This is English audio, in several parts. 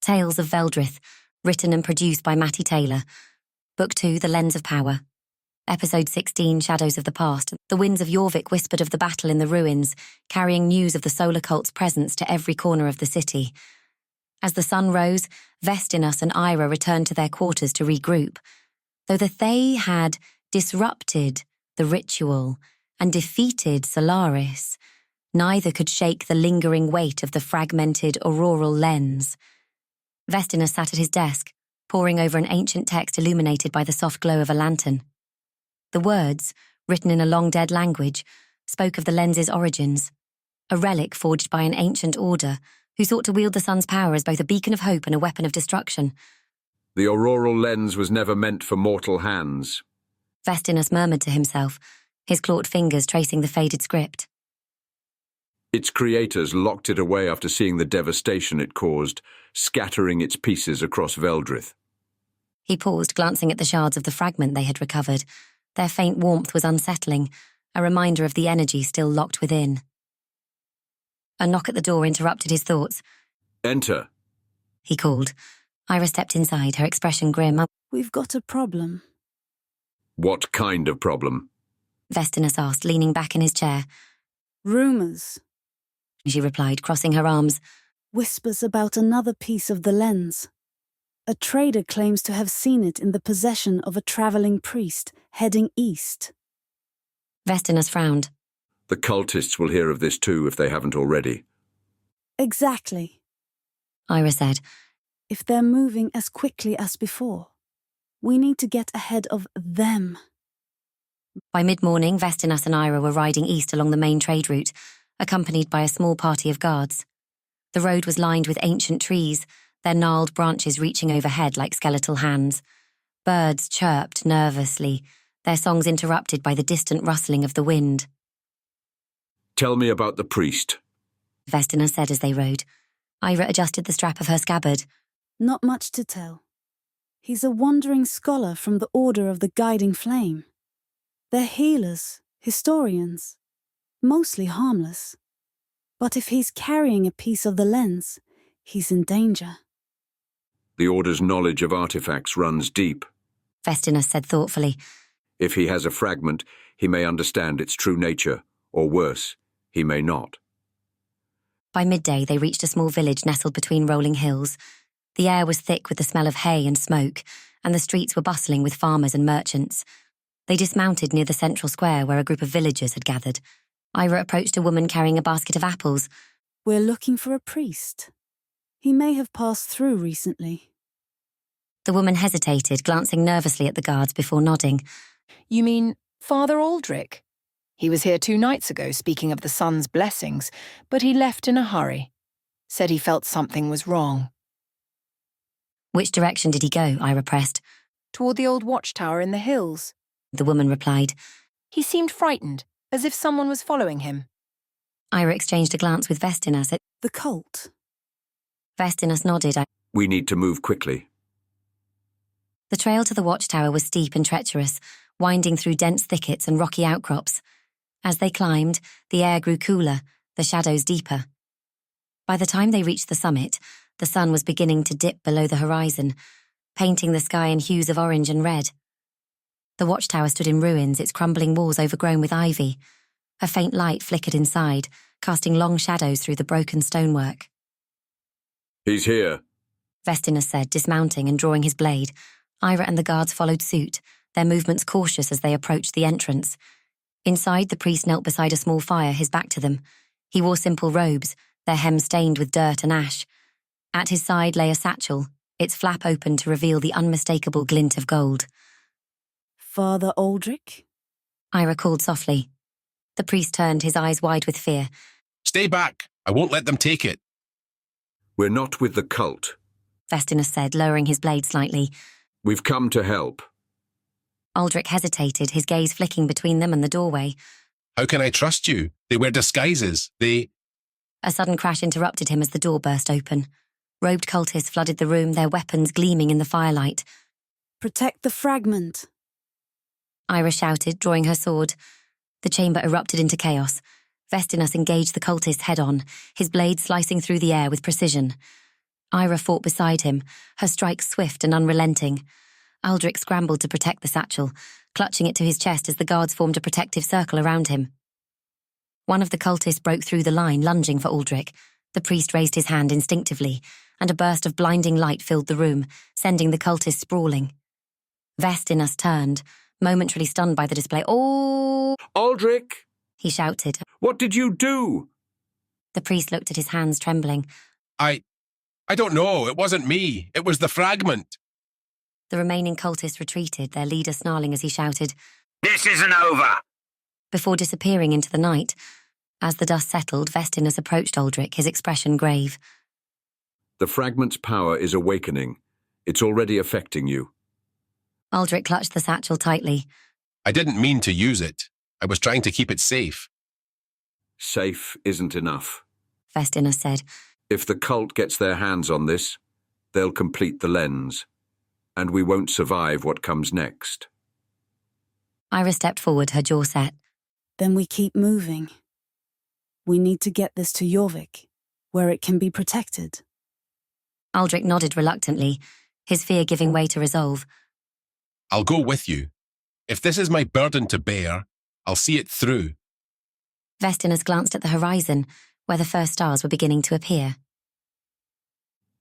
Tales of Veldrith, written and produced by Matty Taylor. Book 2, The Lens of Power. Episode 16, Shadows of the Past. The winds of Jorvik whispered of the battle in the ruins, carrying news of the solar cult's presence to every corner of the city. As the sun rose, Vestinus and Eira returned to their quarters to regroup. Though the Thay had disrupted the ritual and defeated Solaris, neither could shake the lingering weight of the fragmented Auroral Lens. Vestinus sat at his desk, poring over an ancient text illuminated by the soft glow of a lantern. The words, written in a long-dead language, spoke of the lens's origins, a relic forged by an ancient order who sought to wield the sun's power as both a beacon of hope and a weapon of destruction. The Auroral Lens was never meant for mortal hands, Vestinus murmured to himself, his clawed fingers tracing the faded script. Its creators locked it away after seeing the devastation it caused, scattering its pieces across Veldrith. He paused, glancing at the shards of the fragment they had recovered. Their faint warmth was unsettling, a reminder of the energy still locked within. A knock at the door interrupted his thoughts. "Enter," he called. Eira stepped inside, her expression grim. "We've got a problem." "What kind of problem?" Vestinus asked, leaning back in his chair. "Rumours," she replied, crossing her arms. "Whispers about another piece of the lens. A trader claims to have seen it in the possession of a travelling priest heading east." Vestinus frowned. "The cultists will hear of this too if they haven't already." "Exactly," Eira said. "If they're moving as quickly as before, we need to get ahead of them." By mid-morning, Vestinus and Eira were riding east along the main trade route, accompanied by a small party of guards. The road was lined with ancient trees, their gnarled branches reaching overhead like skeletal hands. Birds chirped nervously, their songs interrupted by the distant rustling of the wind. "Tell me about the priest," Vestinus said as they rode. Eira adjusted the strap of her scabbard. "Not much to tell. He's a wandering scholar from the Order of the Guiding Flame. They're healers, historians, mostly harmless. But if he's carrying a piece of the lens, he's in danger." "The Order's knowledge of artifacts runs deep. Vestinus said thoughtfully. If he has a fragment, he may understand its true nature, or worse, he may not." By midday, they reached a small village nestled between rolling hills. The air was thick with the smell of hay and smoke, and the streets were bustling with farmers and merchants. They dismounted near the central square where a group of villagers had gathered. Eira approached a woman carrying a basket of apples. "We're looking for a priest. He may have passed through recently." The woman hesitated, glancing nervously at the guards before nodding. "You mean Father Aldrich? He was here 2 nights ago speaking of the sun's blessings, but he left in a hurry. Said he felt something was wrong." Which direction did he go? Eira pressed. "Toward the old watchtower in the hills." The woman replied. "He seemed frightened, as if someone was following him." Eira exchanged a glance with Vestinus. "The cult?" Vestinus nodded. "We need to move quickly." The trail to the watchtower was steep and treacherous, winding through dense thickets and rocky outcrops. As they climbed, the air grew cooler, the shadows deeper. By the time they reached the summit, the sun was beginning to dip below the horizon, painting the sky in hues of orange and red. The watchtower stood in ruins, its crumbling walls overgrown with ivy. A faint light flickered inside, casting long shadows through the broken stonework. "He's here," Vestinus said, dismounting and drawing his blade. Eira and the guards followed suit, their movements cautious as they approached the entrance. Inside, the priest knelt beside a small fire, his back to them. He wore simple robes, their hems stained with dirt and ash. At his side lay a satchel, its flap open to reveal the unmistakable glint of gold. "Father Aldrich?" Eira called softly. The priest turned, his eyes wide with fear. "Stay back. I won't let them take it." "We're not with the cult," Vestinus said, lowering his blade slightly. "We've come to help." Aldrich hesitated, his gaze flicking between them and the doorway. "How can I trust you? They wear disguises. They—" A sudden crash interrupted him as the door burst open. Robed cultists flooded the room, their weapons gleaming in the firelight. "Protect the fragment," Eira shouted, drawing her sword. The chamber erupted into chaos. Vestinus engaged the cultist head-on, his blade slicing through the air with precision. Eira fought beside him, her strike swift and unrelenting. Aldrich scrambled to protect the satchel, clutching it to his chest as the guards formed a protective circle around him. One of the cultists broke through the line, lunging for Aldrich. The priest raised his hand instinctively, and a burst of blinding light filled the room, sending the cultist sprawling. Vestinus turned, momentarily stunned by the display. "Oh!" Aldrich! he shouted. What did you do? The priest looked at his hands, trembling. I don't know. It wasn't me. It was the fragment. The remaining cultists retreated, their leader snarling as he shouted, This isn't over! before disappearing into the night. As the dust settled, Vestinus approached Aldrich, his expression grave. The fragment's power is awakening. It's already affecting you. Aldrich clutched the satchel tightly. I didn't mean to use it. I was trying to keep it safe. Safe isn't enough. Vestinus said. If the cult gets their hands on this, they'll complete the lens, and we won't survive what comes next. Eira stepped forward, her jaw set. Then we keep moving. We need to get this to Jorvik, where it can be protected. Aldrich nodded reluctantly, his fear giving way to resolve. I'll go with you. If this is my burden to bear, I'll see it through. Vestinus glanced at the horizon, where the first stars were beginning to appear.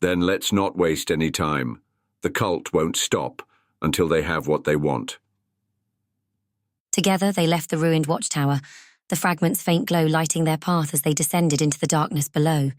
Then let's not waste any time. The cult won't stop until they have what they want. Together they left the ruined watchtower, the fragment's faint glow lighting their path as they descended into the darkness below.